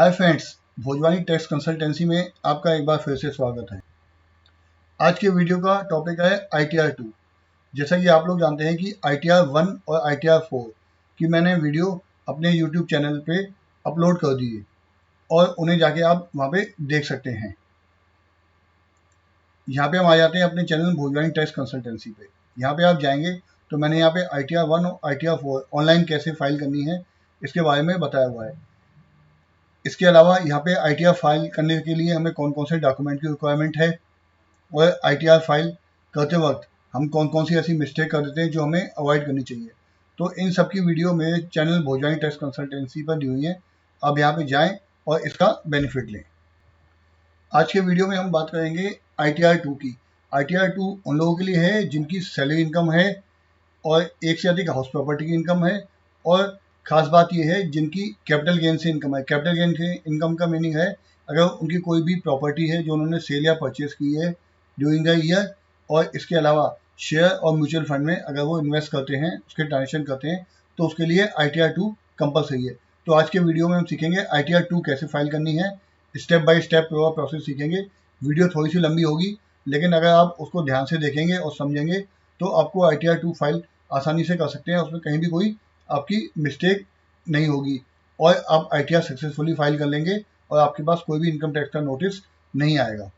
Hi friends, Bhojwani tax consultancy में आपका एक बार फिर से स्वागत है। आज के वीडियो का टॉपिक है ITR 2। जैसा कि आप लोग जानते हैं कि ITR 1 और ITR 4 की मैंने वीडियो अपने YouTube चैनल पे अपलोड कर दी है और उन्हें जाके आप वहाँ पे देख सकते हैं। यहाँ पे हम आ जाते हैं अपने चैनल भोजवानी टैक्स कंसल्टेंसी पे। यहाँ पे आप जाएंगे तो मैंने यहाँ पे ITR 1 और ITR 4 ऑनलाइन कैसे फाइल करनी है इसके बारे में बताया हुआ है। इसके अलावा यहाँ पे ITR फाइल करने के लिए हमें कौन कौन से डॉक्यूमेंट की रिक्वायरमेंट है और ITR फाइल करते वक्त हम कौन कौन सी ऐसी मिस्टेक कर देते हैं जो हमें अवॉइड करनी चाहिए। तो इन सब की वीडियो मेरे चैनल भोजवानी टैक्स कंसल्टेंसी पर दी हुई है। आप यहाँ पे जाएं और इसका बेनिफिट लें। आज के वीडियो में हम बात करेंगे ITR 2 की। ITR 2 उन लोगों के लिए है जिनकी सैलरी इनकम है और एक से अधिक हाउस प्रॉपर्टी की इनकम है, और खास बात यह है जिनकी कैपिटल गेन से इनकम है। कैपिटल गेन से इनकम का मीनिंग है अगर उनकी कोई भी प्रॉपर्टी है जो उन्होंने सेल या परचेज की है ड्यूरिंग द ईयर, और इसके अलावा शेयर और म्यूचुअल फंड में अगर वो इन्वेस्ट करते हैं, उसके ट्रांजेक्शन करते हैं, तो उसके लिए ITR 2 कंपलसरी है। तो आज के वीडियो में हम सीखेंगे ITR 2 कैसे फाइल करनी है, स्टेप बाय स्टेप पूरा प्रोसेस सीखेंगे। वीडियो थोड़ी सी लंबी होगी, लेकिन अगर आप उसको ध्यान से देखेंगे और समझेंगे तो आपको ITR 2 फाइल आसानी से कर सकते हैं। उसमें कहीं भी कोई आपकी मिस्टेक नहीं होगी और आप ITR सक्सेसफुली फाइल कर लेंगे और आपके पास कोई भी इनकम टैक्स का नोटिस नहीं आएगा।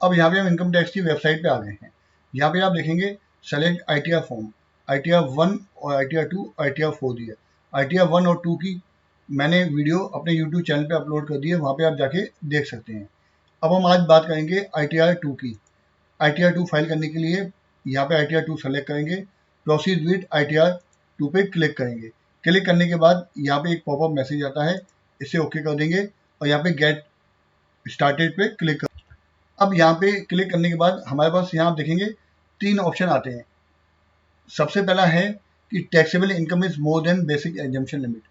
अब यहाँ पे हम इनकम टैक्स की वेबसाइट पे आ गए हैं। यहाँ पे आप देखेंगे सेलेक्ट ITR फॉर्म। ITR 1 और ITR 2, ITR 4 दी है। ITR 1 और 2 की मैंने वीडियो अपने YouTube चैनल पे अपलोड कर दी है, वहाँ पे आप जाके देख सकते हैं। अब हम आज बात करेंगे ITR 2 की। ITR 2 फाइल करने के लिए यहाँ पे ITR 2 सेलेक्ट करेंगे, प्रोसीड विद ITR 2 पे क्लिक करेंगे। क्लिक करने के बाद यहाँ पे एक पॉपअप मैसेज आता है, इसे ओके कर देंगे और यहाँ पे गेट स्टार्टेड पे क्लिक कर। अब यहाँ पे क्लिक करने के बाद हमारे पास यहाँ आप देखेंगे 3 ऑप्शन आते हैं। सबसे पहला है कि taxable income is more than basic exemption limit.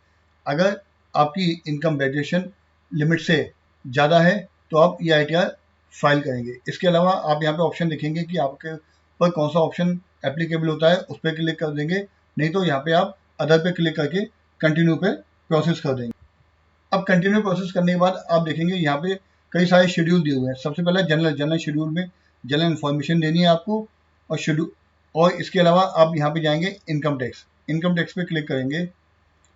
अगर आपकी इनकम ग्रेजुएशन लिमिट से ज़्यादा है तो आप ये ITR फाइल करेंगे। इसके अलावा आप यहाँ पे ऑप्शन देखेंगे कि आपके पर कौन सा ऑप्शन एप्लीकेबल होता है, उस पर क्लिक कर देंगे। नहीं तो यहाँ पे आप अदर पे क्लिक करके कंटिन्यू पे प्रोसेस कर देंगे। अब कंटिन्यू प्रोसेस करने के बाद आप देखेंगे यहाँ पे कई सारे शेड्यूल दिए हुए हैं। सबसे पहले जनरल शेड्यूल में जनरल इन्फॉर्मेशन देनी है आपको, और शेड्यूल, और इसके अलावा आप यहाँ पे जाएंगे इनकम टैक्स पे क्लिक करेंगे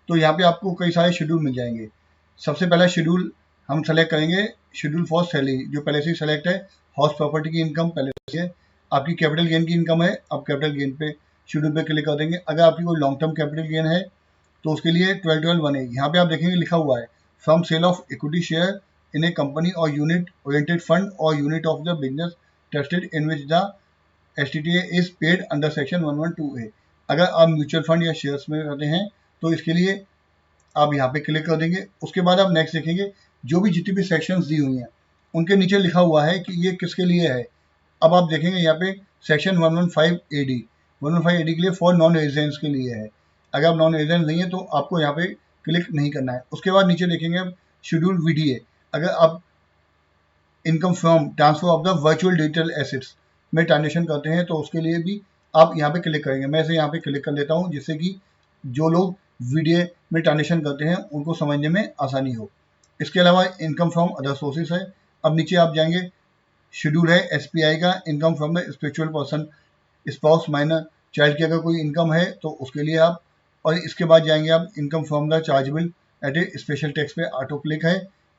तो यहाँ पे आपको कई सारे शेड्यूल मिल जाएंगे। सबसे पहला शेड्यूल हम सेलेक्ट करेंगे, शेड्यूल फॉर सैलरी, जो पहले से ही सेलेक्ट है। हाउस प्रॉपर्टी की इनकम पहले से है। आपकी कैपिटल गेन की इनकम है, आप कैपिटल गेन पे शेड्यूल पे क्लिक कर देंगे। अगर आपकी कोई लॉन्ग टर्म कैपिटल गेन है तो उसके लिए 12-12-1 है। यहाँ पे आप देखेंगे लिखा हुआ है from sale of equity share in a company और यूनिट ओरिएंटेड फंड और unit of the business trusted in which the STTA is paid under section 112A। अगर आप म्यूचुअल फंड या शेयर्स में करते हैं तो इसके लिए आप यहाँ पे क्लिक कर देंगे। उसके बाद आप नेक्स्ट देखेंगे जो भी जितनी भी सेक्शंस दी हुई हैं उनके नीचे लिखा हुआ है कि ये किसके लिए है। अब आप देखेंगे यहाँ पे सेक्शन 115AD के लिए फॉर नॉन रेजिडेंट्स के लिए है। अगर आप नॉन रेजिडेंट नहीं है तो आपको यहाँ पे क्लिक नहीं करना है। उसके बाद नीचे देखेंगे आप शेड्यूल VDA। अगर आप income from transfer of the virtual digital assets में ट्रांजेक्शन करते हैं तो उसके लिए भी आप यहाँ पे क्लिक करेंगे। मैं इसे यहाँ पे क्लिक कर लेता हूँ जिससे कि जो लोग VDA में ट्रांजेक्शन करते हैं उनको समझने में आसानी हो। इसके अलावा इनकम फ्रॉम अदर सोर्सेज है। अब नीचे आप जाएंगे, शेड्यूल है SPI का, income from the spiritual person, spouse, minor child की अगर कोई इनकम है तो उसके लिए आप, और इसके बाद जाएंगे आप income from the chargeable at a special tax पे ऑटो क्लिक है।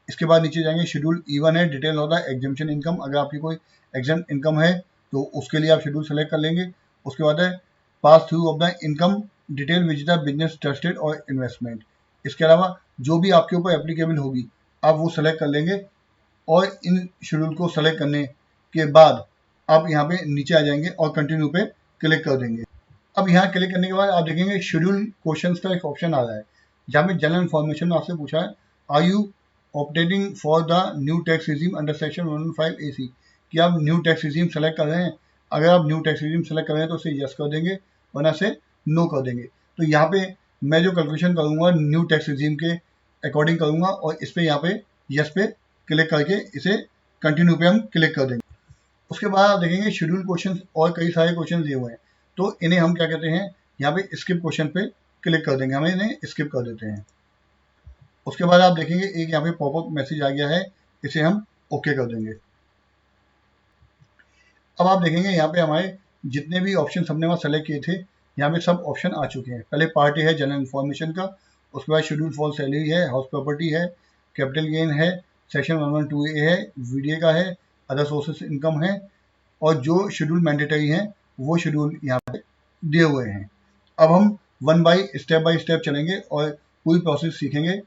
इसके बाद नीचे जाएंगे शेड्यूल E1 है, detail of the exemption income. अगर आपकी कोई एग्जम्प्ट इनकम है तो उसके लिए आप शेड्यूल सेलेक्ट कर लेंगे। उसके बाद है pass through of the income detail which the business trusted और इन्वेस्टमेंट। इसके अलावा जो भी आपके ऊपर एप्लीकेबल होगी आप वो सेलेक्ट कर लेंगे, और इन शेड्यूल को सेलेक्ट करने के बाद आप यहाँ पे नीचे आ जाएंगे और कंटिन्यू पे क्लिक कर देंगे। अब यहाँ क्लिक करने के बाद आप देखेंगे शेड्यूल क्वेश्चंस का एक ऑप्शन आ रहा है जहाँ पे जनरल इन्फॉर्मेशन में आपसे पूछा है are you opting for the new tax regime under section 115AC, कि आप न्यू टैक्स रिजीम सेलेक्ट कर रहे हैं। अगर आप न्यू टैक्स रिजीम सेलेक्ट कर रहे हैं तो उसे यस कर देंगे, वरना से नो कर देंगे। तो यहाँ पे मैं जो कैलकुलेशन करूँगा न्यू टैक्स रिजीम के अकॉर्डिंग करूँगा, और इस पे यहाँ पे यस पे क्लिक करके इसे कंटिन्यू पे हम क्लिक कर देंगे। उसके बाद आप देखेंगे शेड्यूल क्वेश्चन और कई सारे क्वेश्चन दिए हुए हैं, तो इन्हें हम क्या कहते हैं, यहाँ पे स्किप क्वेश्चन पे क्लिक कर देंगे, हम इन्हें स्किप कर देते हैं। उसके बाद आप देखेंगे एक यहाँ पे पॉपअप मैसेज आ गया है, इसे हम ओके कर देंगे। अब आप देखेंगे यहाँ पे हमारे जितने भी ऑप्शन हमने वहाँ सेलेक्ट किए थे, यहाँ पे सब ऑप्शन आ चुके हैं। पहले पार्ट है जनरल इन्फॉर्मेशन का, उसके बाद शेड्यूल फॉर सैलरी है, हाउस प्रॉपर्टी है, कैपिटल गेन है, सेक्शन 112A है, वीडीए का है, अदर सोर्सेस इनकम है, और जो शेड्यूल मैंडेटरी हैं वो शेड्यूल यहाँ पे दिए हुए हैं। अब हम बाय स्टेप चलेंगे और पूरी प्रोसेस सीखेंगे।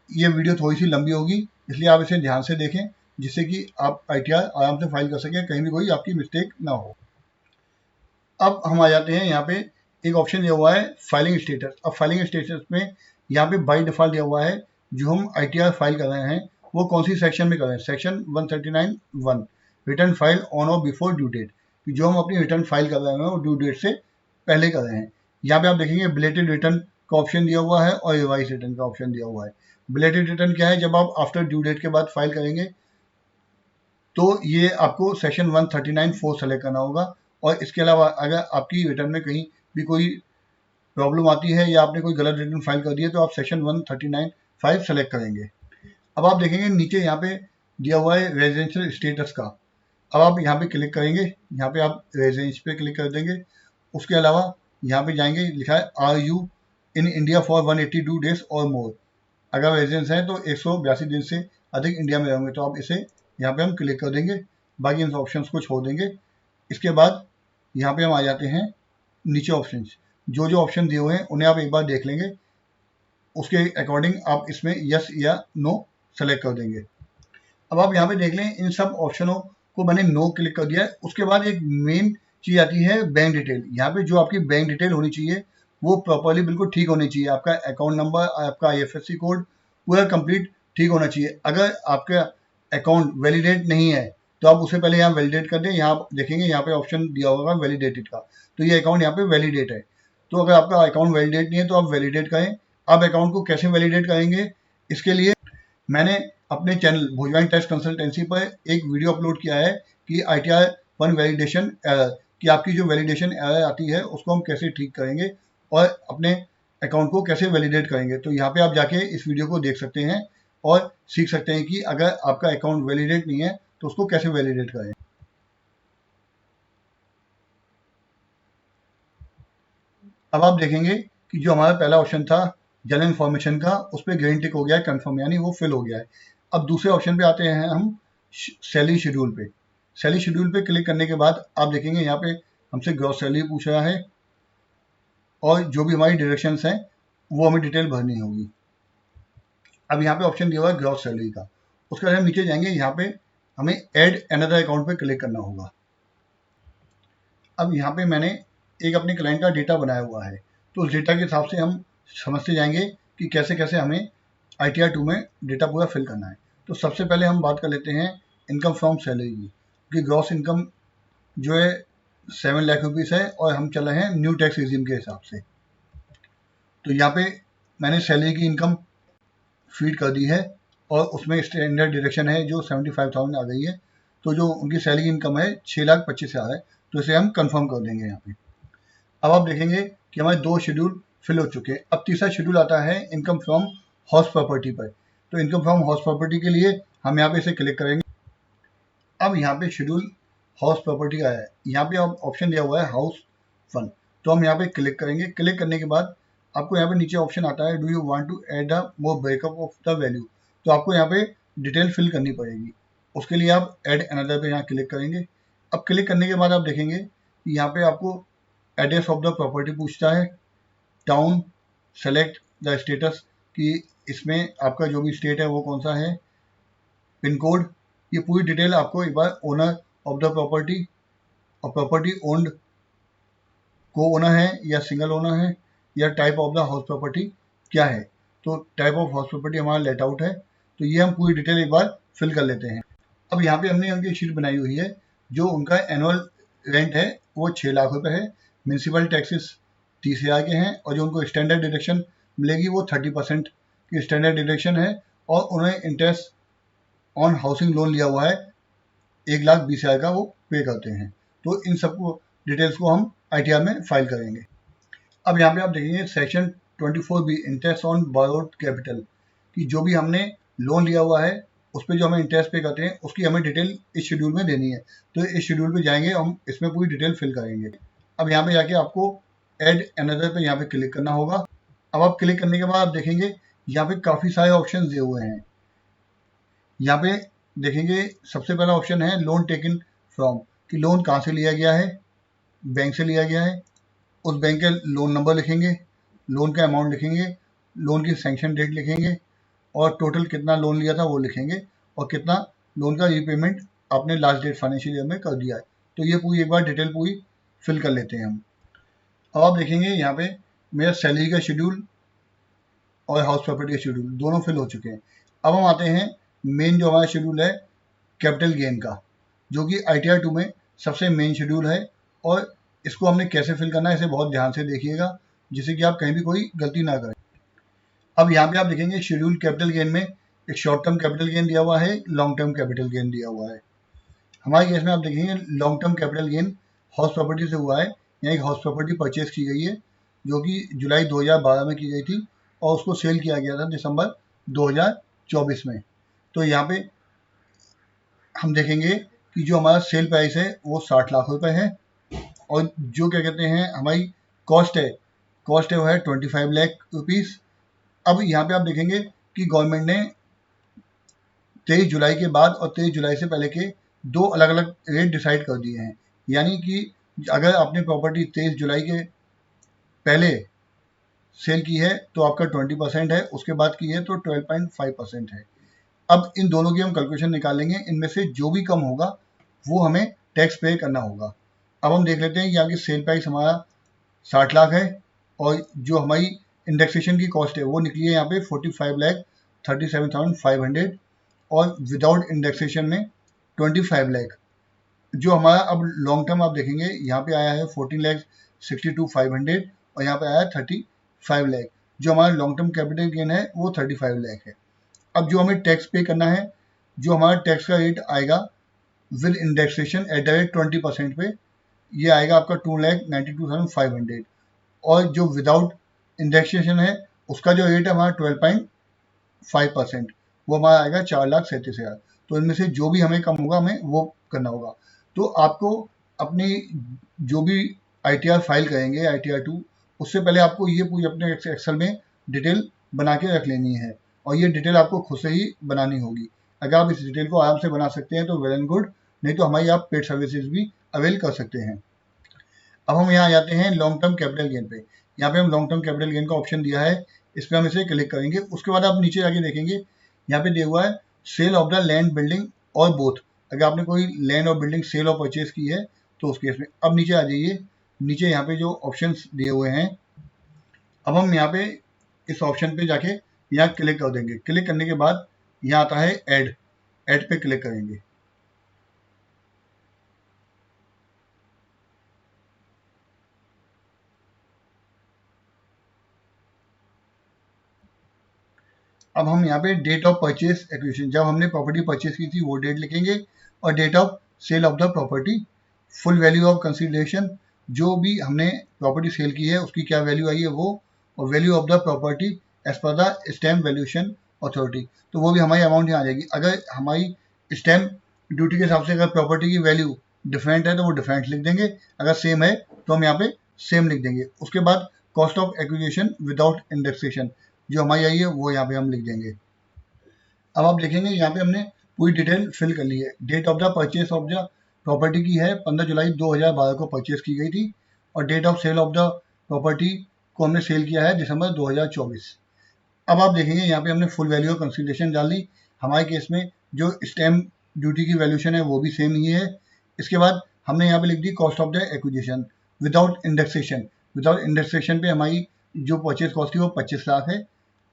ये वीडियो थोड़ी सी लंबी होगी, इसलिए आप इसे ध्यान से देखें, जिससे कि आप ITR आराम से फाइल कर सकें, कहीं भी कोई आपकी मिस्टेक ना हो। अब हम आ जाते हैं यहाँ पे एक ऑप्शन दिया हुआ है फाइलिंग स्टेटस। अब फाइलिंग स्टेटस में यहाँ पे बाय डिफॉल्ट दिया हुआ है जो हम ITR फाइल कर रहे हैं वो कौन सी सेक्शन में कर रहे हैं, सेक्शन 139(1) रिटर्न फाइल ऑन और बिफोर ड्यू डेट। जो हम अपनी रिटर्न फाइल कर रहे हैं वो ड्यू डेट से पहले कर रहे हैं। यहाँ पे आप देखेंगे बिलेटेड रिटर्न का ऑप्शन दिया हुआ है और रिवाइज रिटर्न का ऑप्शन दिया हुआ है। बिलेटेड रिटर्न क्या है, जब आप आफ्टर ड्यू डेट के बाद फाइल करेंगे तो ये आपको सेक्शन 139(4) सेलेक्ट करना होगा। और इसके अलावा अगर आपकी रिटर्न में कहीं भी कोई प्रॉब्लम आती है या आपने कोई गलत रिटर्न फाइल कर दी है तो आप सेक्शन 139(5) सेलेक्ट करेंगे। अब आप देखेंगे नीचे यहाँ पे दिया हुआ है रेजिडेंशियल स्टेटस का। अब आप यहाँ पे क्लिक करेंगे, यहाँ पे आप रेजिडेंस पे क्लिक कर देंगे। उसके अलावा यहाँ पे जाएंगे, लिखा है are you in India for 182 days और मोर। अगर रेजिडेंस है तो 182 दिन से अधिक इंडिया में रहेंगे तो आप इसे यहाँ पे हम क्लिक कर देंगे, बाकी इन ऑप्शंस को छोड़ देंगे। इसके बाद यहाँ पे हम आ जाते हैं नीचे ऑप्शंस। जो जो ऑप्शन दिए हुए हैं उन्हें आप एक बार देख लेंगे, उसके अकॉर्डिंग आप इसमें यस या नो सेलेक्ट कर देंगे। अब आप यहाँ पे देख लें इन सब ऑप्शनों को मैंने नो क्लिक कर दिया है। उसके बाद एक मेन चीज आती है बैंक डिटेल। यहाँ पे जो आपकी बैंक डिटेल होनी चाहिए वो प्रॉपरली बिल्कुल ठीक होनी चाहिए। आपका अकाउंट नंबर, आपका IFSC कोड पूरा कंप्लीट ठीक होना चाहिए। अगर आपका अकाउंट वैलिडेट नहीं है तो आप उसे पहले यहाँ वैलिडेट कर दें। यहाँ आप देखेंगे यहाँ पे ऑप्शन दिया होगा वैलिडेटेड का, तो ये अकाउंट यहाँ पे वैलिडेट है। तो अगर आपका अकाउंट वैलिडेट नहीं है तो आप वैलिडेट करें। आप अकाउंट को कैसे वैलिडेट करेंगे, इसके लिए मैंने अपने चैनल भोजवानी टैक्स कंसल्टेंसी पर एक वीडियो अपलोड किया है कि ITR 1 वैलिडेशन एरर, कि आपकी जो वैलिडेशन एरर आती है उसको हम कैसे ठीक करेंगे और अपने अकाउंट को कैसे वैलिडेट करेंगे। तो यहाँ पे आप जाके इस वीडियो को देख सकते हैं और सीख सकते हैं कि अगर आपका अकाउंट वैलिडेट नहीं है तो उसको कैसे वैलिडेट करें। अब आप देखेंगे कि जो हमारा पहला ऑप्शन था जनरल इन्फॉर्मेशन का, उस पर ग्रीन टिक हो गया है, कंफर्म, यानी वो फिल हो गया है। अब दूसरे ऑप्शन पे आते हैं हम सैलरी शेड्यूल पे। सैलरी शेड्यूल पे क्लिक करने के बाद आप देखेंगे यहाँ पे हमसे ग्रॉस सैलरी पूछ रहा है और जो भी हमारी डायरेक्शंस हैं वो हमें डिटेल भरनी होगी। अब यहाँ पे ऑप्शन दिया हुआ है ग्रॉस सैलरी का। उसके बाद हम नीचे जाएंगे, यहाँ पे हमें ऐड अनदर अकाउंट पे क्लिक करना होगा। अब यहाँ पे मैंने एक अपने क्लाइंट का डेटा बनाया हुआ है, तो उस डेटा के हिसाब से हम समझते जाएंगे कि कैसे कैसे हमें ITR 2 में डेटा पूरा फिल करना है। तो सबसे पहले हम बात कर लेते हैं इनकम फ्रॉम सैलरी की, क्योंकि ग्रॉस इनकम जो है 7 लाख रुपीज़ है और हम चल रहे हैं न्यू टैक्स रिजीम के हिसाब से। तो यहाँ पे मैंने सैलरी की इनकम फीड कर दी है और उसमें स्टैंडर्ड डिडक्शन है जो 75,000 आ गई है। तो जो उनकी सैलरी इनकम है 6,25,000 है, तो इसे हम कंफर्म कर देंगे यहाँ पे। अब आप देखेंगे कि हमारे 2 शेड्यूल फिल हो चुके हैं। अब तीसरा शेड्यूल आता है इनकम फ्रॉम हाउस प्रॉपर्टी पर। तो इनकम फ्रॉम हाउस प्रॉपर्टी के लिए हम यहाँ पे इसे क्लिक करेंगे। अब यहाँ पे शेड्यूल हाउस प्रॉपर्टी का है, यहाँ पे ऑप्शन दिया हुआ है हाउस फंड। तो हम यहाँ पे क्लिक करेंगे। क्लिक करने के बाद आपको यहाँ पे नीचे ऑप्शन आता है do you want to add a more breakup of the value. तो आपको यहाँ पे डिटेल फिल करनी पड़ेगी। उसके लिए आप ऐड अनदर पे यहाँ क्लिक करेंगे। अब क्लिक करने के बाद आप देखेंगे कि यहाँ पे आपको एड्रेस ऑफ द प्रॉपर्टी पूछता है, टाउन, सेलेक्ट द स्टेटस कि इसमें आपका जो भी स्टेट है वो कौन सा है, पिन कोड, ये पूरी डिटेल आपको एक बार ओनर ऑफ द प्रॉपर्टी और प्रॉपर्टी ओन्ड को ओनर है या सिंगल ओनर है या type of the house property क्या है। तो टाइप ऑफ हाउस प्रॉपर्टी हमारा लेट आउट है, तो ये हम पूरी डिटेल एक बार फिल कर लेते हैं। अब यहाँ पे हमने उनकी शीट बनाई हुई है। जो उनका एनुअल रेंट है वो 6 लाख रुपए है, म्यूनसिपल टैक्सेस 30,000 के हैं और जो उनको स्टैंडर्ड डिडक्शन मिलेगी वो 30% की स्टैंडर्ड डिडक्शन है और उन्हें इंटरेस्ट ऑन हाउसिंग लोन लिया हुआ है 1,20,000 का, वो पे करते हैं। तो इन सबको डिटेल्स को हम ITR में फाइल करेंगे। अब यहाँ पे आप देखेंगे section 24B interest on borrowed capital, कि जो भी हमने लोन लिया हुआ है उस पर जो हमें इंटरेस्ट पे करते हैं उसकी हमें डिटेल इस शेड्यूल में देनी है। तो इस शेड्यूल पे जाएंगे, हम इसमें पूरी डिटेल फिल करेंगे। अब यहाँ पे जाके आपको ऐड अनदर पे यहाँ पे क्लिक करना होगा। अब आप क्लिक करने के बाद आप देखेंगे यहाँ पे काफ़ी सारे ऑप्शन दिए हुए हैं। यहाँ पे देखेंगे सबसे पहला ऑप्शन है लोन टेकन फ्रॉम, कि लोन कहाँ से लिया गया है, बैंक से लिया गया है। उस बैंक के लोन नंबर लिखेंगे, लोन का अमाउंट लिखेंगे, लोन की सैंक्शन डेट लिखेंगे और टोटल कितना लोन लिया था वो लिखेंगे और कितना लोन का रीपेमेंट आपने लास्ट डेट फाइनेंशियल ईयर में कर दिया है। तो ये पूरी एक बार डिटेल पूरी फिल कर लेते हैं हम। अब आप देखेंगे यहाँ पे मेरा सैलरी का शेड्यूल और हाउस प्रॉपर्टी का शेड्यूल दोनों फिल हो चुके हैं। अब हम आते हैं मेन जो हमारा शेड्यूल है कैपिटल गेन का, जो कि ITR 2 में सबसे मेन शेड्यूल है। और इसको हमने कैसे फिल करना है इसे बहुत ध्यान से देखिएगा, जिससे कि आप कहीं भी कोई गलती ना करें। अब यहाँ पे आप देखेंगे शेड्यूल कैपिटल गेन में एक शॉर्ट टर्म कैपिटल गेन दिया हुआ है, लॉन्ग टर्म कैपिटल गेन दिया हुआ है। हमारे केस में आप देखेंगे long term capital gain house property से हुआ है। यहाँ एक हाउस प्रॉपर्टी परचेज की गई है जो कि जुलाई 2012 में की गई थी और उसको सेल किया गया था दिसंबर 2024 में। तो यहाँ पे हम देखेंगे कि जो हमारा सेल प्राइस है वो 60 लाख रुपए है और जो क्या कहते हैं हमारी कॉस्ट है वो है 25 लाख रुपीज़। अब यहाँ पे आप देखेंगे कि गवर्नमेंट ने 23 जुलाई के बाद और 23 जुलाई से पहले के दो अलग अलग रेट डिसाइड कर दिए हैं। यानी कि अगर आपने प्रॉपर्टी 23 जुलाई के पहले सेल की है तो आपका 20% है, उसके बाद की है तो 12.5% है। अब इन दोनों की हम कैलकुलेशन निकालेंगे, इनमें से जो भी कम होगा वो हमें टैक्स पे करना होगा। अब हम देख लेते हैं कि यहाँ की सेल प्राइस हमारा 60 लाख है और जो हमारी इंडेक्सेशन की कॉस्ट है वो निकली है यहाँ पे 45,37,500 और विदाउट इंडेक्सेशन में 25 लाख। जो हमारा अब लॉन्ग टर्म आप देखेंगे यहाँ पे आया है 14,62,500 और यहाँ पे आया है 35 लाख। जो हमारा लॉन्ग टर्म कैपिटल गेन है वो 35 लाख है। अब जो हमें टैक्स पे करना है, जो हमारा टैक्स का रेट आएगा with indexation at the rate 20% पे, ये आएगा आपका 2,92,500 और जो विदाउट इंडेक्सेशन है उसका जो रेट है हमारा 12.5%, वो हमारा आएगा 4,37,000। तो इनमें से जो भी हमें कम होगा हमें वो करना होगा। तो आपको अपनी जो भी ITR फाइल करेंगे ITR 2, उससे पहले आपको ये पूरी अपने एक्सेल में डिटेल बना के रख लेनी है और ये डिटेल आपको खुद से ही बनानी होगी। अगर आप इस डिटेल को आराम से बना सकते हैं तो वेल एंड गुड, नहीं तो हमारी आप पेड सर्विसेज भी अवेल कर सकते हैं। अब हम यहाँ जाते हैं लॉन्ग टर्म कैपिटल गेन पे। यहाँ पे हम लॉन्ग टर्म कैपिटल गेन का ऑप्शन दिया है, इस पर हम इसे क्लिक करेंगे। उसके बाद आप नीचे जाके देखेंगे यहाँ पे दिया हुआ है sale of the land building और बोथ। अगर आपने कोई लैंड और बिल्डिंग सेल और परचेज की है तो उस केस में अब नीचे आ जाइए। नीचे यहाँ पे जो ऑप्शन दिए हुए हैं, अब हम यहाँ पे इस ऑप्शन पे जाके यहाँ क्लिक कर देंगे। क्लिक करने के बाद यहाँ आता है ऐड पे क्लिक करेंगे। अब हम यहाँ पे डेट ऑफ परचेज एक्विजिशन, जब हमने प्रॉपर्टी परचेज की थी वो डेट लिखेंगे और date of sale of the property, full value of consideration, जो भी हमने प्रॉपर्टी सेल की है उसकी क्या वैल्यू आई है वो, और value of the property as per the stamp valuation authority, तो वो भी हमारी अमाउंट यहाँ आ जाएगी। अगर हमारी स्टैम्प ड्यूटी के हिसाब से अगर प्रॉपर्टी की वैल्यू डिफरेंट है तो वो डिफरेंट लिख देंगे, अगर सेम है तो हम यहाँ पे सेम लिख देंगे। उसके बाद cost of acquisition without indexation जो हमारी आई है वो यहाँ पे हम लिख देंगे। अब आप देखेंगे यहाँ पे हमने पूरी डिटेल फिल कर ली है। Date of the purchase of the property की है 15 जुलाई 2012 को परचेज की गई थी और date of sale of the property को हमने सेल किया है दिसंबर 2024। अब आप देखेंगे यहाँ पे हमने फुल वैल्यू ऑफ कंसिडरेशन डाल दी। हमारे केस में जो स्टैम्प ड्यूटी की वैल्यूशन है वो भी सेम ही है। इसके बाद हमने यहाँ पे लिख दी cost of the acquisition without indexation. Without indexation पे हमारी जो परचेज कॉस्ट थी वो 25 लाख है।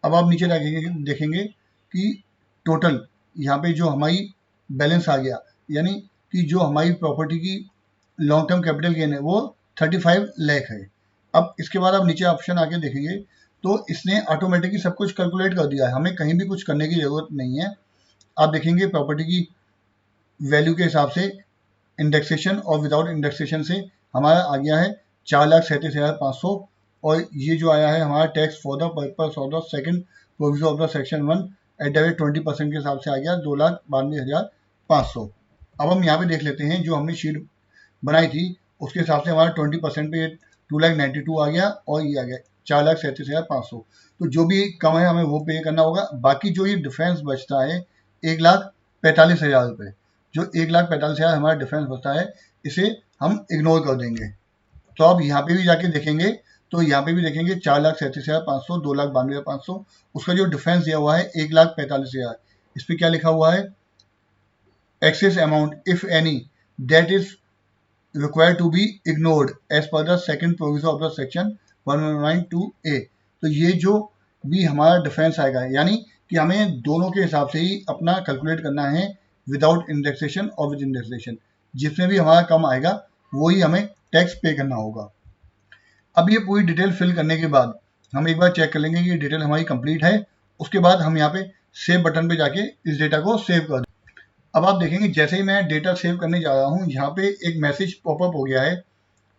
अब आप नीचे देखेंगे कि टोटल यहाँ पे जो हमारी बैलेंस आ गया, यानी कि जो हमारी प्रॉपर्टी की लॉन्ग टर्म कैपिटल गेन है वो 35 लाख है। अब इसके बाद आप नीचे ऑप्शन आके देखेंगे तो इसने ऑटोमेटिकली सब कुछ कैलकुलेट कर दिया है, हमें कहीं भी कुछ करने की ज़रूरत नहीं है। आप देखेंगे प्रॉपर्टी की वैल्यू के हिसाब से इंडेक्सेशन और विदाउट इंडेक्सेशन से हमारा आ गया है 4,37,500 और ये जो आया है हमारा tax for the purpose of the second provision of the section 1 at the rate 20% के हिसाब से आ गया 2,92,500। अब हम यहाँ पे देख लेते हैं, जो हमने शीट बनाई थी उसके हिसाब से हमारा 20% पे 2,92,000 आ गया और ये आ गया 4,37,500। तो जो भी कम है हमें वो पे करना होगा। बाकी जो ये डिफरेंस बचता है 1,45,000 रुपये, जो 1,45,000 हमारा डिफरेंस बचता है, इसे हम इग्नोर कर देंगे। तो आप यहाँ पे भी जाके देखेंगे तो यहाँ पे भी देखेंगे 4,37,500, 2,92,500, उसका जो डिफरेंस दिया हुआ है 1,45,000, इस पर क्या लिखा हुआ है, excess amount if any that is required to be ignored as per the second provision of the section 1192A। तो ये जो भी हमारा डिफरेंस आएगा, यानी कि हमें दोनों के हिसाब से ही अपना कैलकुलेट करना है, विदाउट इंडेक्सेशन और विद इंडेक्सेशन। जिसमें भी हमारा कम आएगा वही हमें टैक्स पे करना होगा। अब ये पूरी डिटेल फिल करने के बाद हम एक बार चेक कर लेंगे कि ये डिटेल हमारी कंप्लीट है। उसके बाद हम यहाँ पे सेव बटन पे जाके इस डेटा को सेव कर दें। अब आप देखेंगे जैसे ही मैं डेटा सेव करने जा रहा हूँ, यहाँ पे एक मैसेज पॉपअप हो गया है,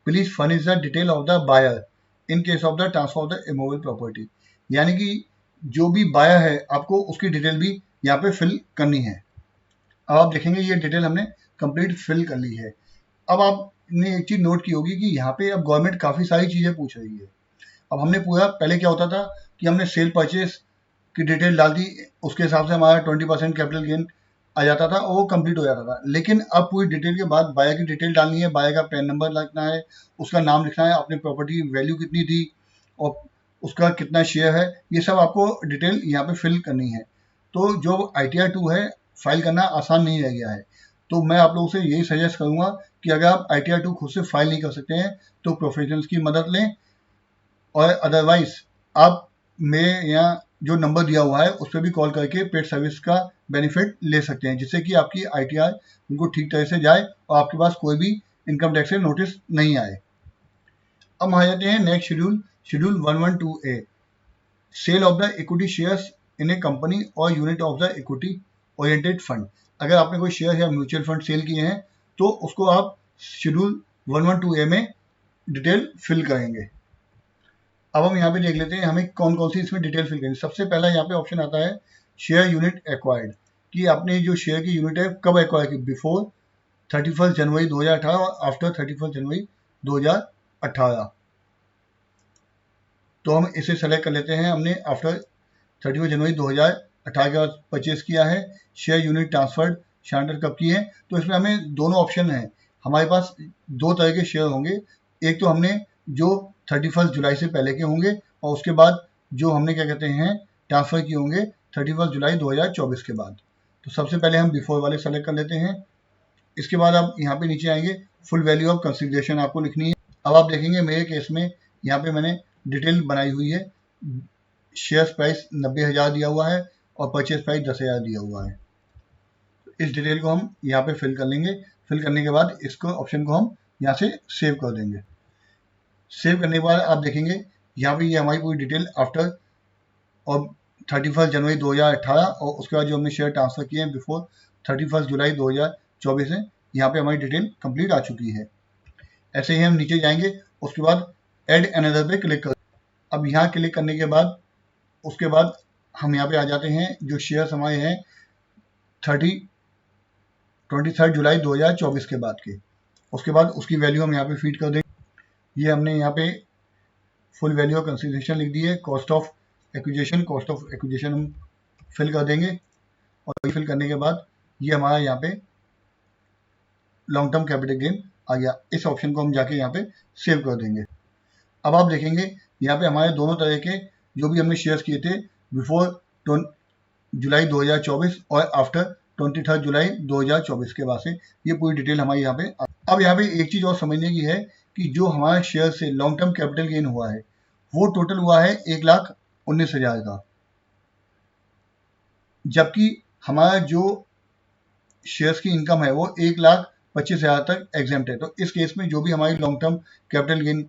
please furnish the detail of the buyer in case of the transfer of the immovable property. यानी कि जो भी बायर है आपको उसकी डिटेल भी यहाँ पे फिल करनी है। अब आप देखेंगे ये डिटेल हमने कंप्लीट फिल कर ली है। अब आपने एक चीज नोट की होगी कि यहाँ पे अब गवर्नमेंट काफी सारी चीजें पूछ रही है। अब हमने पूरा, पहले क्या होता था कि हमने सेल परचेज की डिटेल डाल दी, उसके हिसाब से हमारा 20% कैपिटल गेन आ जाता था और वो कंप्लीट हो जाता था। लेकिन अब पूरी डिटेल के बाद बायर की डिटेल डालनी है, बायर का पैन नंबर लिखना है, उसका नाम लिखना है, अपनी प्रॉपर्टी की वैल्यू कितनी थी और उसका कितना शेयर है, ये सब आपको डिटेल यहाँ पे फिल करनी है। तो जो ITR 2 है फाइल करना आसान नहीं रह गया है। तो मैं आप लोगों से यही सजेस्ट करूंगा कि अगर आप ITR 2 खुद से फाइल नहीं कर सकते हैं तो प्रोफेशनल्स की मदद लें, और अदरवाइज आप मेरे यहाँ जो नंबर दिया हुआ है उस पर भी कॉल करके पेड सर्विस का बेनिफिट ले सकते हैं, जिससे कि आपकी ITR उनको ठीक तरह से जाए और आपके पास कोई भी इनकम टैक्स से नोटिस नहीं आए। अब हम आ जाते हैं next schedule 112A, sale of the equity shares in a company और unit of the equity oriented fund. अगर आपने कोई शेयर या म्यूचुअल फंड सेल किए हैं तो उसको आप शेड्यूल 112A में डिटेल फिल करेंगे। अब हम यहाँ पे देख लेते हैं हमें कौन कौन सी इसमें डिटेल फिल करनी है। सबसे पहला यहाँ पे ऑप्शन आता है शेयर यूनिट एक्वायर्ड, कि आपने जो शेयर की यूनिट है कब एक्वायर की, बिफोर 31 जनवरी 2018 और आफ्टर 31 जनवरी 2018। तो हम इसे सेलेक्ट कर लेते हैं। हमने आफ्टर 31 जनवरी 2018 के बाद परचेज किया है। शेयर यूनिट ट्रांसफर्ड शांडर कब की है, तो इसमें हमें दोनों ऑप्शन हैं। हमारे पास दो तरह के शेयर होंगे, एक तो हमने जो 31 जुलाई से पहले के होंगे और उसके बाद जो हमने क्या कहते हैं ट्रांसफर किए होंगे 31 जुलाई 2024 के बाद। तो सबसे पहले हम बिफोर वाले सेलेक्ट कर लेते हैं। इसके बाद आप यहाँ पे नीचे आएंगे, फुल वैल्यू ऑफ कंसिडरेशन आपको लिखनी है। अब आप देखेंगे मेरे केस में यहाँ पे मैंने डिटेल बनाई हुई है, शेयर प्राइस 90,000 दिया हुआ है और परचेज प्राइस 10,000 दिया हुआ है। इस डिटेल को हम यहाँ पे फिल कर लेंगे। फिल करने के बाद इसको ऑप्शन को हम यहाँ से सेव कर देंगे। सेव करने के बाद आप देखेंगे यहाँ पे ये हमारी पूरी डिटेल आफ्टर और 31 जनवरी 2018 और उसके बाद जो हमने शेयर ट्रांसफर किए हैं बिफोर 31 जुलाई 2024 है, यहाँ पे हमारी डिटेल कंप्लीट आ चुकी है। ऐसे ही हम नीचे जाएंगे, उसके बाद ऐड अनदर पे क्लिक कर। अब यहाँ क्लिक करने के बाद उसके बाद हम यहाँ पे आ जाते हैं, जो शेयर हमारे हैं 23 जुलाई 2024 के बाद के, उसके बाद उसकी वैल्यू हम यहाँ पे फीड कर देंगे। ये हमने यहाँ पे फुल वैल्यू ऑफ कंसिडरेशन लिख दी है, कॉस्ट ऑफ एक्विजिशन हम फिल कर देंगे और फिल करने के बाद ये हमारा यहाँ पे लॉन्ग टर्म कैपिटल गेन आ गया। इस ऑप्शन को हम जाके यहाँ पे सेव कर देंगे। अब आप देखेंगे यहाँ पे हमारे दोनों तरह के जो भी हमने शेयर्स किए थे बिफोर जुलाई 2024 और आफ्टर 23 जुलाई 2024 के बाद से ये पूरी डिटेल हमारी यहाँ पे। अब यहाँ पे एक चीज और समझने की है कि जो हमारा शेयर से लॉन्ग टर्म कैपिटल गेन हुआ है वो टोटल हुआ है 1,19,000 का, जबकि हमारा जो शेयर्स की इनकम है वो 1,25,000 तक एग्जेम्प्ट है। तो इस केस में जो भी हमारी लॉन्ग टर्म कैपिटल गेन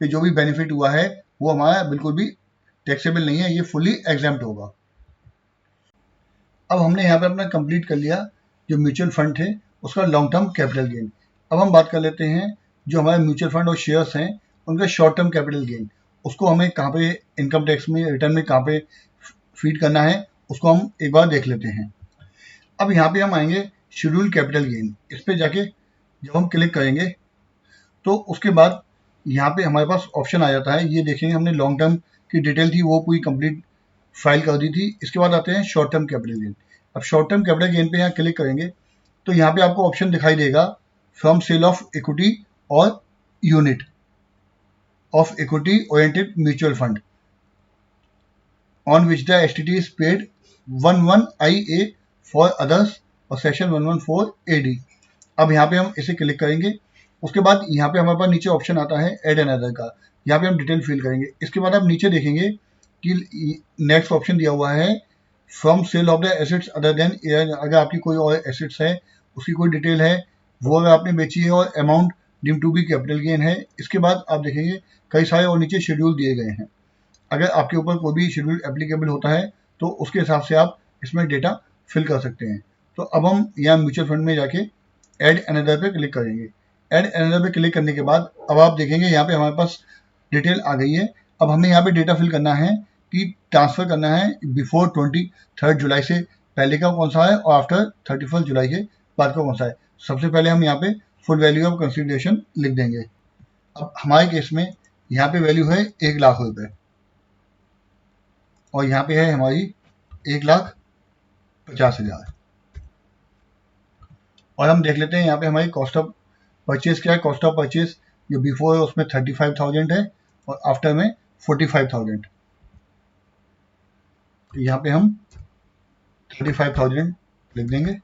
पे जो भी बेनिफिट हुआ है वो हमारा बिल्कुल भी टैक्सेबल नहीं है, ये फुली एग्जेम्प्ट होगा। अब हमने यहाँ पे अपना कंप्लीट कर लिया जो म्यूचुअल फंड थे उसका लॉन्ग टर्म कैपिटल गेन। अब हम बात कर लेते हैं जो हमारे म्यूचुअल फंड और शेयर्स हैं उनका शॉर्ट टर्म कैपिटल गेन, उसको हमें कहाँ पे इनकम टैक्स में रिटर्न में कहाँ पे फीड करना है उसको हम एक बार देख लेते हैं। अब यहाँ पे हम आएंगे शेड्यूल कैपिटल गेन, इस पे जाके जब हम क्लिक करेंगे तो उसके बाद यहाँ पे हमारे पास ऑप्शन आ जाता है। ये देखेंगे हमने लॉन्ग टर्म की डिटेल थी वो पूरी कंप्लीट फाइल कर दी थी। इसके बाद आते हैं शॉर्ट टर्म कैपिटल गेन। अब शॉर्ट टर्म कैपिटल गेन पे यहाँ क्लिक करेंगे तो यहाँ पे आपको ऑप्शन दिखाई देगा फ्रॉम सेल ऑफ इक्विटी और unit of equity oriented mutual fund on which the STT is paid 11IA for others और सेक्शन 114AD। अब यहाँ पे हम इसे क्लिक करेंगे। उसके बाद यहाँ पे हमारे पास नीचे ऑप्शन आता है एड अनदर का, यहाँ पे हम डिटेल फिल करेंगे। इसके बाद आप नीचे देखेंगे कि नेक्स्ट ऑप्शन दिया हुआ है from sale of the assets other than, अगर आपकी कोई और एसेट्स है उसकी कोई डिटेल है वो अगर आपने बेची है और amount deem to be capital gain है। इसके बाद आप देखेंगे कई सारे और नीचे शेड्यूल दिए गए हैं। अगर आपके ऊपर कोई भी शेड्यूल एप्लीकेबल होता है तो उसके हिसाब से आप इसमें डेटा फिल कर सकते हैं। तो अब हम यहाँ म्यूचुअल फंड में जाके एड अनदर पे क्लिक करेंगे। एड अनदर पे क्लिक करने के बाद अब आप देखेंगे यहाँ पे हमारे पास डिटेल आ गई है। अब हमें यहाँ पे डेटा फिल करना है कि ट्रांसफर करना है बिफोर 23 जुलाई से पहले का कौन सा है और आफ्टर 31 जुलाई के बाद का कौन सा है। सबसे पहले हम यहाँ पे फुल वैल्यू ऑफ कंसिडरेशन लिख देंगे। अब हमारे केस में यहाँ पे वैल्यू है 1,00,000 रुपए और यहाँ पे है हमारी 1,50,000। और हम देख लेते हैं यहाँ पे हमारी कॉस्ट ऑफ परचेज क्या है। कॉस्ट ऑफ परचेज जो बिफोर है उसमें 35,000 है और आफ्टर में 45,000। तो यहाँ पे हम 35,000 लिख देंगे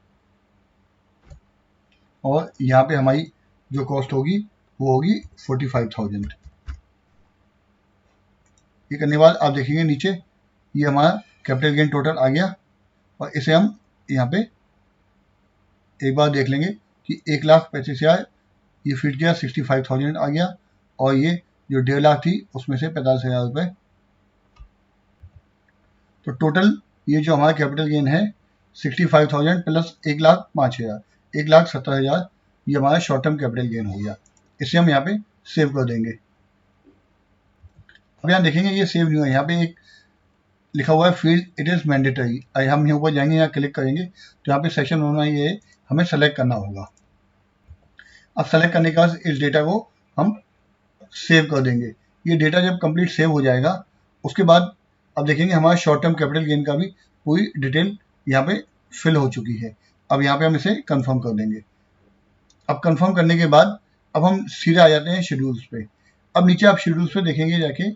और यहाँ पे हमारी जो कॉस्ट होगी वो होगी 45,000। ये करने के बाद आप देखेंगे नीचे ये हमारा कैपिटल गेन टोटल आ गया और इसे हम यहाँ पे एक बार देख लेंगे कि 1,35,000 ये फिट गया, 65,000 आ गया और ये जो 1,50,000 थी उसमें से 45,000 रुपये। तो टोटल ये जो हमारा कैपिटल गेन है 65,000 प्लस 1,05,000, 1,70,000 ये हमारा शॉर्ट टर्म कैपिटल गेन हो गया। इसे हम यहाँ पे सेव कर देंगे। अब यहाँ देखेंगे ये सेव नहीं हुआ, यहाँ पे एक लिखा हुआ है फील्ड इट इज मैंडेटरी। हम यहाँ ऊपर जाएंगे, यहाँ क्लिक करेंगे तो यहाँ पे सेक्शन 1 हमें सेलेक्ट करना होगा। अब सेलेक्ट करने के बाद इस डेटा को हम सेव कर देंगे। ये डेटा जब कंप्लीट सेव हो जाएगा उसके बाद अब देखेंगे हमारा शॉर्ट टर्म कैपिटल गेन का भी पूरी डिटेल यहाँ पे फिल हो चुकी है। अब यहाँ पे हम इसे कंफर्म कर देंगे। अब कंफर्म करने के बाद अब हम सीधे आ जाते हैं शेड्यूल्स पे। अब नीचे आप शेड्यूल्स पे देखेंगे जाके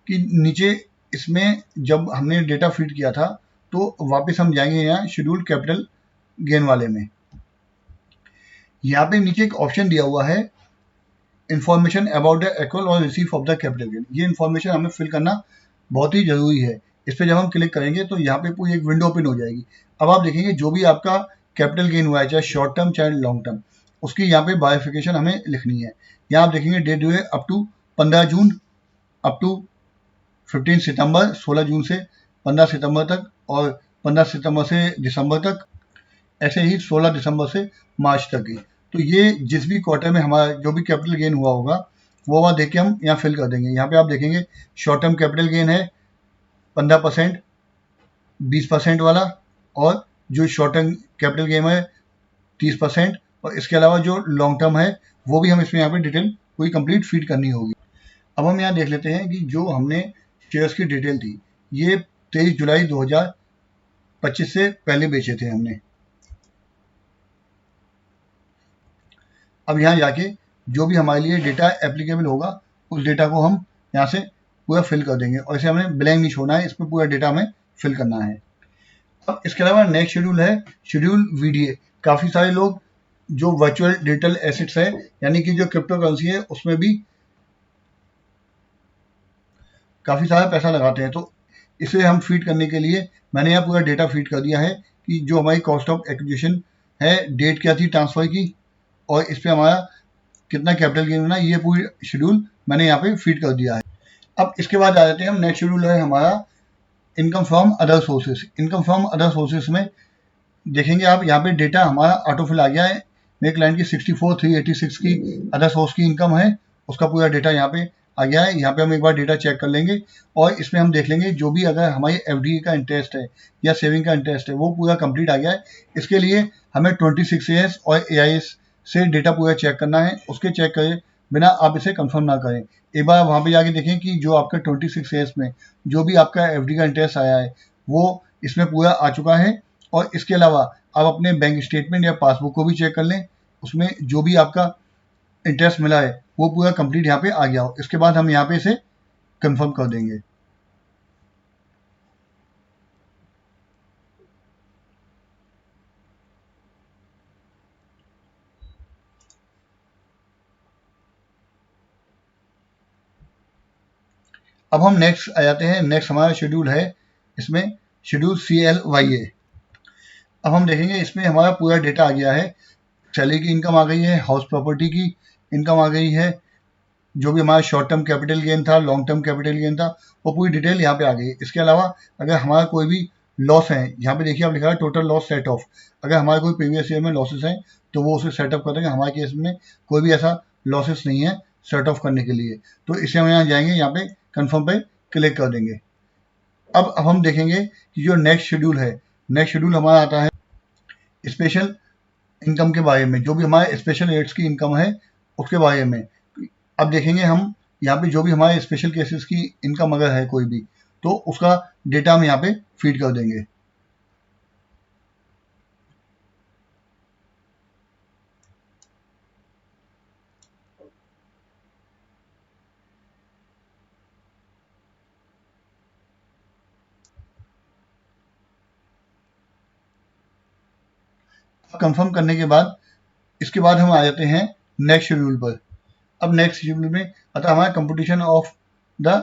कि नीचे इसमें जब हमने डेटा फीड किया था तो वापस हम जाएंगे यहाँ शेड्यूल कैपिटल गेन वाले में। यहाँ पे नीचे एक ऑप्शन दिया हुआ है इंफॉर्मेशन अबाउट द एक्चुअल और receive of the capital gain. ये इन्फॉर्मेशन हमें फिल करना बहुत ही जरूरी है। इस पर जब हम क्लिक करेंगे तो यहाँ पे पूरी एक विंडो ओपन हो जाएगी। अब आप देखेंगे जो भी आपका कैपिटल गेन हुआ है चाहे शॉर्ट टर्म चाहे लॉन्ग टर्म, उसकी यहाँ पे बायोफिकेशन हमें लिखनी है। यहाँ आप देखेंगे डेट हुए up to 15 June up to 15 सितंबर, 16 जून से 15 सितंबर तक और 15 सितंबर से दिसंबर तक, ऐसे ही 16 दिसंबर से मार्च तक की। तो ये जिस भी क्वार्टर में हमारा जो भी कैपिटल गेन हुआ होगा वो वहाँ देख के हम यहाँ फिल कर देंगे। यहाँ पे आप देखेंगे शॉर्ट टर्म कैपिटल गेन है 15%, 20% वाला, और जो शॉर्ट टर्म कैपिटल गेन है 30%, और इसके अलावा जो लॉन्ग टर्म है वो भी हम इसमें यहाँ पे डिटेल पूरी कंप्लीट फीड करनी होगी। अब हम यहाँ देख लेते हैं कि जो हमने शेयर्स की डिटेल थी ये 23 जुलाई 2025 से पहले बेचे थे हमने। अब यहाँ जाके जो भी हमारे लिए डेटा एप्लीकेबल होगा उस डेटा को हम यहाँ से पूरा फिल कर देंगे और इसे हमें ब्लैंक नहीं छोड़ना है, इस पर पूरा डेटा हमें फिल करना है। अब इसके अलावा नेक्स्ट शेड्यूल है शेड्यूल VDA। काफ़ी सारे लोग जो वर्चुअल डिजिटल एसेट्स है यानी कि जो क्रिप्टो करेंसी है उसमें भी काफ़ी सारा पैसा लगाते हैं। तो इसे हम फीड करने के लिए मैंने यहाँ पूरा डेटा फीड कर दिया है कि जो हमारी कॉस्ट ऑफ एक्विजिशन है, डेट क्या थी ट्रांसफर की और इस पर हमारा कितना कैपिटल गेन होना, ये पूरी शेड्यूल मैंने यहाँ पे फीड कर दिया है। अब इसके बाद आ जाते हैं हम नेक्स्ट शेड्यूल है हमारा income from other sources. Income from other sources में देखेंगे आप यहाँ पे डेटा हमारा ऑटोफिल आ गया है। मेरे क्लाइंट की 64,386 की अदर सोर्स की इनकम है, उसका पूरा डेटा यहाँ पे आ गया है। यहाँ पे हम एक बार डेटा चेक कर लेंगे और इसमें हम देख लेंगे जो भी अगर हमारी एफडी का इंटरेस्ट है या सेविंग का इंटरेस्ट है वो पूरा कंप्लीट आ गया है। इसके लिए हमें 26 ईयर्स और एआईएस से डेटा पूरा चेक करना है। उसके चेक करे बिना आप इसे कंफर्म ना करें। एक बार वहाँ पे जाके देखें कि जो आपका 26 ईयर्स में जो भी आपका एफडी का इंटरेस्ट आया है वो इसमें पूरा आ चुका है। और इसके अलावा आप अपने बैंक स्टेटमेंट या पासबुक को भी चेक कर लें, उसमें जो भी आपका इंटरेस्ट मिला है वो पूरा कंप्लीट यहाँ पे आ गया हो। इसके बाद हम यहाँ पे इसे कंफर्म कर देंगे। अब हम नेक्स्ट आ जाते हैं। नेक्स्ट हमारा शेड्यूल है इसमें शेड्यूल CLYA। अब हम देखेंगे इसमें हमारा पूरा डेटा आ गया है। सैलरी की इनकम आ गई है, हाउस प्रॉपर्टी की इनकम आ गई है, जो भी हमारा शॉर्ट टर्म कैपिटल गेन था, लॉन्ग टर्म कैपिटल गेन था, वो पूरी डिटेल यहाँ पे आ गई है। इसके अलावा अगर हमारा कोई भी लॉस है, यहाँ पे देखिए आप लिखा है टोटल लॉस सेट ऑफ। अगर हमारे कोई प्रीवियस ईयर में लॉसेस हैं तो वो उसे सेटअप कर देंगे। हमारे केस में कोई भी ऐसा लॉसेस नहीं है सेट ऑफ करने के लिए, तो इसे हम यहाँ जाएंगे, यहाँ पे कन्फर्म पे क्लिक कर देंगे। अब हम देखेंगे कि जो नेक्स्ट शेड्यूल है, नेक्स्ट शेड्यूल हमारा आता है स्पेशल इनकम के बारे में, जो भी हमारे स्पेशल रेट्स की इनकम है उसके बारे में। अब देखेंगे हम यहाँ पे जो भी हमारे स्पेशल केसेस की इनकम अगर है कोई भी, तो उसका डेटा हम यहाँ पे फीड कर देंगे। कंफर्म करने के बाद इसके बाद हम आ जाते हैं नेक्स्ट शेड्यूल पर। अब नेक्स्ट शेड्यूल में आता है हमारा competition of the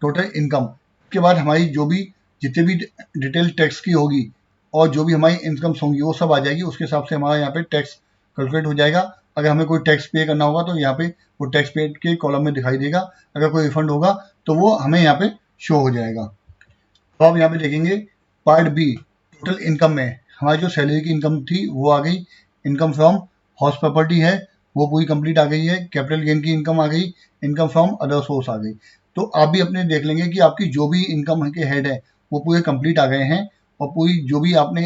total income. के बाद हमारी जो भी जितने भी डिटेल टैक्स की होगी और जो भी हमारी इनकम्स होंगी वो सब आ जाएगी। उसके हिसाब से हमारा यहाँ पे टैक्स कैलकुलेट हो जाएगा। अगर हमें कोई टैक्स पे करना होगा तो यहाँ पे वो टैक्स पे के कॉलम में दिखाई देगा। अगर कोई रिफंड होगा तो वो हमें यहाँ पे शो हो जाएगा। तो आप यहाँ पे देखेंगे पार्ट बी टोटल इनकम में हमारी जो सैलरी की इनकम थी वो आ गई। इनकम फ्रॉम हाउस प्रॉपर्टी है वो पूरी कंप्लीट आ गई है। कैपिटल गेन की इनकम आ गई। इनकम फ्रॉम अदर सोर्स आ गई। तो आप भी अपने देख लेंगे कि आपकी जो भी इनकम के हेड है वो पूरे कंप्लीट आ गए हैं और पूरी जो भी आपने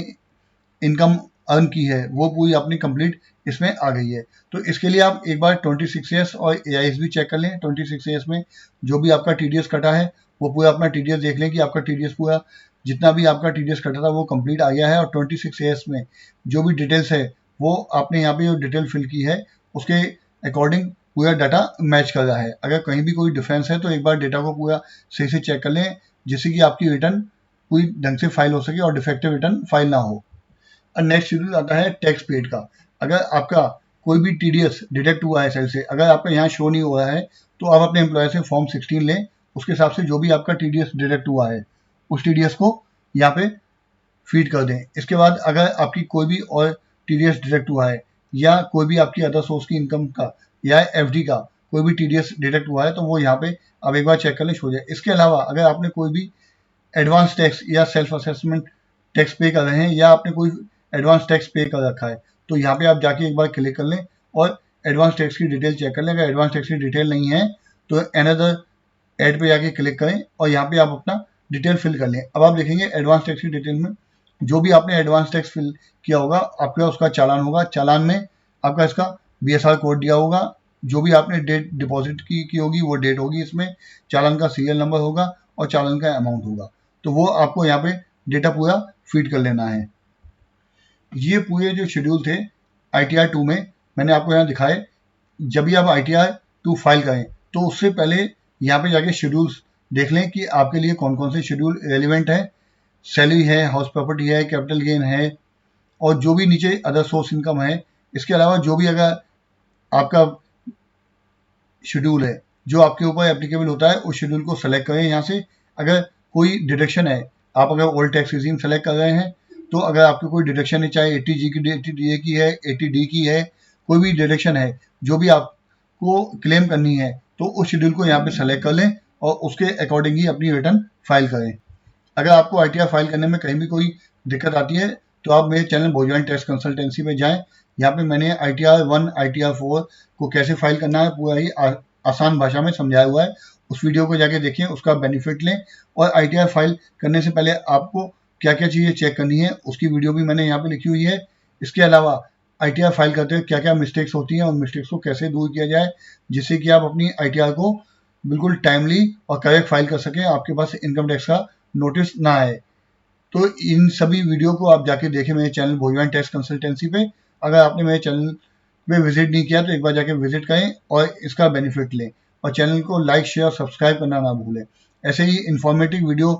इनकम अर्न की है वो पूरी अपनी कंप्लीट इसमें आ गई है। तो इसके लिए आप एक बार 26 ईयर्स और एआईएस भी चेक कर लें। 26 ईयर्स में जो भी आपका टीडीएस कटा है वो पूरा अपना टीडीएस देख लें कि आपका टीडीएस पूरा जितना भी आपका टीडीएस कटा था वो कंप्लीट आ गया है। और 26 ईयर्स में जो भी डिटेल्स है वो आपने यहाँ पे जो डिटेल फिल की है उसके अकॉर्डिंग पूरा डाटा मैच कर रहा है। अगर कहीं भी कोई डिफरेंस है तो एक बार डेटा को पूरा सही से चेक कर लें, जिससे कि आपकी रिटर्न पूरी ढंग से फाइल हो सके और डिफेक्टिव रिटर्न फाइल ना हो। और नेक्स्ट शेड्यूल आता है टैक्स पेड का। अगर आपका कोई भी टीडीएस डिडक्ट हुआ है सेल से, अगर आपका यहाँ शो नहीं हो रहा है तो आप अपने एम्प्लॉयर से फॉर्म 16 लें। उसके हिसाब से जो भी आपका टीडीएस डिडक्ट हुआ है उस टीडीएस को यहाँ पे फीड कर दें। इसके बाद अगर आपकी कोई भी और टीडीएस डिडक्ट हुआ है या कोई भी आपकी अदर सोर्स की इनकम का या एफडी का कोई भी टीडीएस डिडक्ट हुआ है तो वो यहाँ पे आप एक बार चेक कर लें, शो जाए। इसके अलावा अगर आपने कोई भी एडवांस टैक्स या सेल्फ असेसमेंट टैक्स पे कर रहे हैं या आपने कोई एडवांस टैक्स पे कर रखा है तो यहाँ पे आप जाके एक बार क्लिक कर लें और एडवांस टैक्स की डिटेल चेक कर लें। अगर एडवांस टैक्स की डिटेल नहीं है तो अनदर ऐड पे जाके क्लिक करें और यहाँ पे आप अपना डिटेल फिल कर लें। अब आप देखेंगे एडवांस टैक्स की डिटेल में जो भी आपने एडवांस टैक्स फिल किया होगा आपका उसका चालान होगा। चालान में आपका इसका बीएसआर कोड दिया होगा। जो भी आपने डेट डिपॉजिट की होगी वो डेट होगी इसमें। चालान का सीरियल नंबर होगा और चालान का अमाउंट होगा। तो वो आपको यहाँ पे डेटा पूरा फीड कर लेना है। ये पूरे जो शेड्यूल थे ITR 2 में मैंने आपको यहाँ दिखाए। जब भी आप ITR 2 फाइल करें तो उससे पहले यहाँ पे जाके शेड्यूल्स देख लें कि आपके लिए कौन कौन से शेड्यूल रेलिवेंट है। सैलरी है, हाउस प्रॉपर्टी है, कैपिटल गेन है और जो भी नीचे अदर सोर्स इनकम है। इसके अलावा जो भी अगर आपका शेड्यूल है जो आपके ऊपर एप्लीकेबल होता है उस शेड्यूल को सेलेक्ट करें यहाँ से। अगर कोई डिडक्शन है, आप अगर ओल्ड टैक्स रिजीम सेलेक्ट कर रहे हैं तो अगर आपकी कोई डिडक्शन है, चाहे 80G की 80DA की है, 80D की है, कोई भी डिडक्शन है जो भी आपको क्लेम करनी है तो उस शेड्यूल को यहाँ पे सेलेक्ट कर लें और उसके अकॉर्डिंग ही अपनी रिटर्न फाइल करें। अगर आपको ITR फाइल करने में कहीं भी कोई दिक्कत आती है तो आप मेरे चैनल भोजवानी टैक्स कंसल्टेंसी में जाएं। यहाँ पे मैंने ITR 1 ITR 4 को कैसे फाइल करना है पूरा ही आसान भाषा में समझाया हुआ है उस वीडियो को जाके देखें, उसका बेनिफिट लें। और ITR फाइल करने से पहले आपको क्या क्या चीज़ें चेक करनी है उसकी वीडियो भी मैंने यहाँ पे लिखी हुई है। इसके अलावा ITR फाइल करते हुए क्या क्या मिस्टेक्स होती हैं और मिस्टेक्स को कैसे दूर किया जाए, जिससे कि आप अपनी ITR को बिल्कुल टाइमली और करेक्ट फाइल कर सकें, आपके पास इनकम टैक्स का नोटिस ना आए। तो इन सभी वीडियो को आप जाके देखें मेरे चैनल भोजवान टैक्स कंसल्टेंसी पे। अगर आपने मेरे चैनल पे विजिट नहीं किया तो एक बार जाके विजिट करें और इसका बेनिफिट लें, और चैनल को लाइक शेयर सब्सक्राइब करना ना भूलें। ऐसे ही इंफॉर्मेटिव वीडियो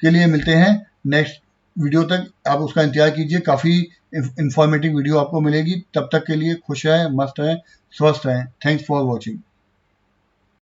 के लिए मिलते हैं नेक्स्ट वीडियो तक, आप उसका इंतजार कीजिए, काफ़ी इंफॉर्मेटिव वीडियो आपको मिलेगी। तब तक के लिए खुश रहें, मस्त रहें, स्वस्थ रहें। Thanks for watching.